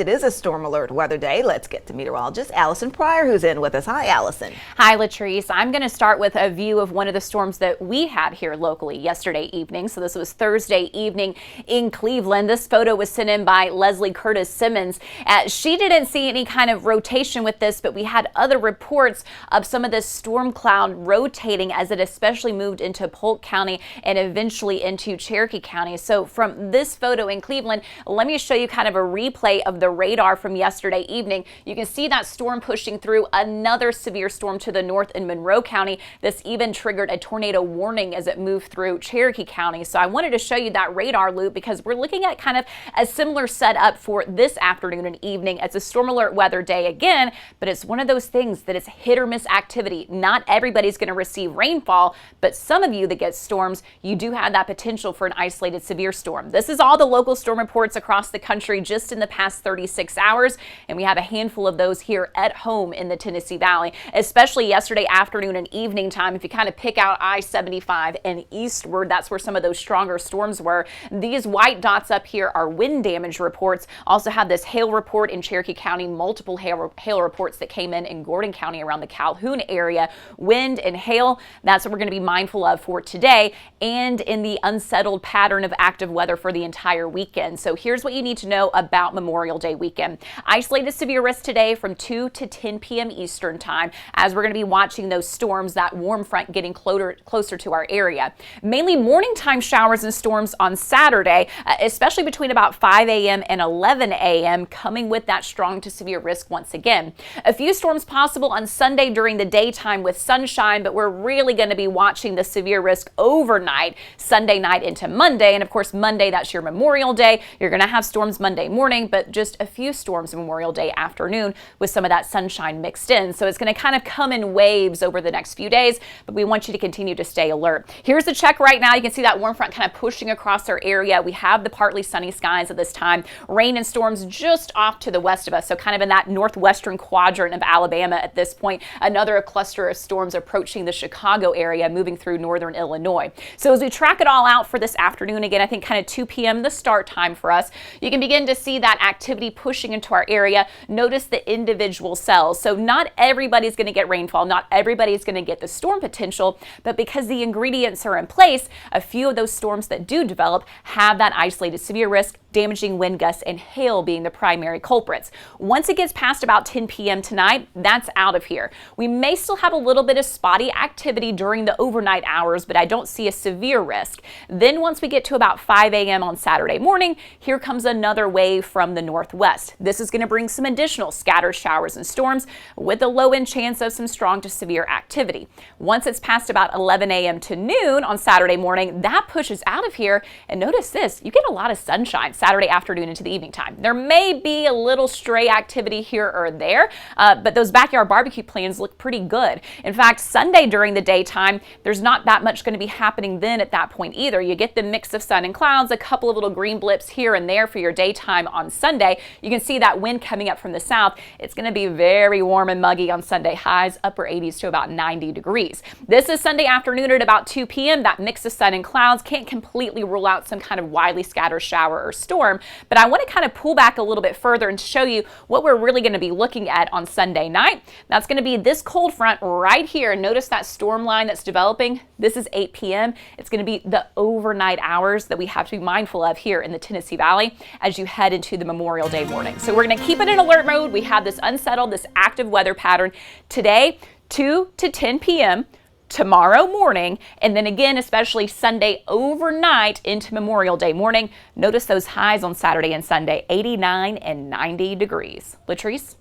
It is a storm alert weather day. Let's get to meteorologist Alison Pryor, who's in with us. Hi, Alison. Hi, Latrice. I'm going to start with a view of one of the storms that we had here locally yesterday evening. So this was Thursday evening in Cleveland. This photo was sent in by Leslie Curtis Simmons. She didn't see any kind of rotation with this, but we had other reports of some of this storm cloud rotating as it especially moved into Polk County and eventually into Cherokee County. So from this photo in Cleveland, let me show you kind of a replay of the radar from yesterday evening. You can see that storm pushing through another severe storm to the north in Monroe County. This even triggered a tornado warning as it moved through Cherokee County. So I wanted to show you that radar loop because we're looking at kind of a similar setup for this afternoon and evening. It's a storm alert weather day again, but it's one of those things that it's hit or miss activity. Not everybody's going to receive rainfall, but some of you that get storms, you do have that potential for an isolated severe storm. This is all the local storm reports across the country just in the past 36 hours, and we have a handful of those here at home in the Tennessee Valley, especially yesterday afternoon and evening time. If you kind of pick out I-75 and eastward, that's where some of those stronger storms were. These white dots up here are wind damage reports. Also have this hail report in Cherokee County, multiple hail reports that came in Gordon County around the Calhoun area. Wind and hail, that's what we're going to be mindful of for today and in the unsettled pattern of active weather for the entire weekend. So here's what you need to know about Memorial Day weekend. Isolated severe risk today from 2 to 10 p.m. Eastern time as we're going to be watching those storms, that warm front getting closer to our area. Mainly morning time showers and storms on Saturday, especially between about 5 a.m. and 11 a.m. coming with that strong to severe risk once again. A few storms possible on Sunday during the daytime with sunshine, but we're really going to be watching the severe risk overnight, Sunday night into Monday. And of course, Monday, that's your Memorial Day. You're going to have storms Monday morning, but just a few storms Memorial Day afternoon with some of that sunshine mixed in. So it's going to kind of come in waves over the next few days, but we want you to continue to stay alert. Here's the check right now. You can see that warm front kind of pushing across our area. We have the partly sunny skies at this time. Rain and storms just off to the west of us, so kind of in that northwestern quadrant of Alabama at this point. Another cluster of storms approaching the Chicago area, moving through northern Illinois. So as we track it all out for this afternoon, again, I think kind of 2 p.m. the start time for us, you can begin to see that activity pushing into our area. Notice the individual cells. So not everybody's going to get rainfall, not everybody's going to get the storm potential, but because the ingredients are in place, a few of those storms that do develop have that isolated severe risk, damaging wind gusts and hail being the primary culprits. Once it gets past about 10 p.m. tonight, that's out of here. We may still have a little bit of spotty activity during the overnight hours, but I don't see a severe risk. Then once we get to about 5 a.m. on Saturday morning, here comes another wave from the northwest. This is going to bring some additional scattered showers and storms with a low end chance of some strong to severe activity. Once it's past about 11 a.m. to noon on Saturday morning, that pushes out of here. And notice this, you get a lot of sunshine Saturday afternoon into the evening time. There may be a little stray activity here or there, but those backyard barbecue plans look pretty good. In fact, Sunday during the daytime, there's not that much going to be happening then at that point either. You get the mix of sun and clouds, a couple of little green blips here and there for your daytime on Sunday. You can see that wind coming up from the south. It's going to be very warm and muggy on Sunday, highs upper 80s to about 90 degrees. This is Sunday afternoon at about 2 p.m. That mix of sun and clouds can't completely rule out some kind of widely scattered shower or storm, but I want to kind of pull back a little bit further and show you what we're really going to be looking at on Sunday night. That's going to be this cold front right here. Notice that storm line that's developing. This is 8 p.m. It's going to be the overnight hours that we have to be mindful of here in the Tennessee Valley as you head into the Memorial Day morning. So we're going to keep it in alert mode. We have this unsettled, this active weather pattern today, 2 to 10 p.m. tomorrow morning, and then again, especially Sunday overnight into Memorial Day morning. Notice those highs on Saturday and Sunday, 89 and 90 degrees. Latrice?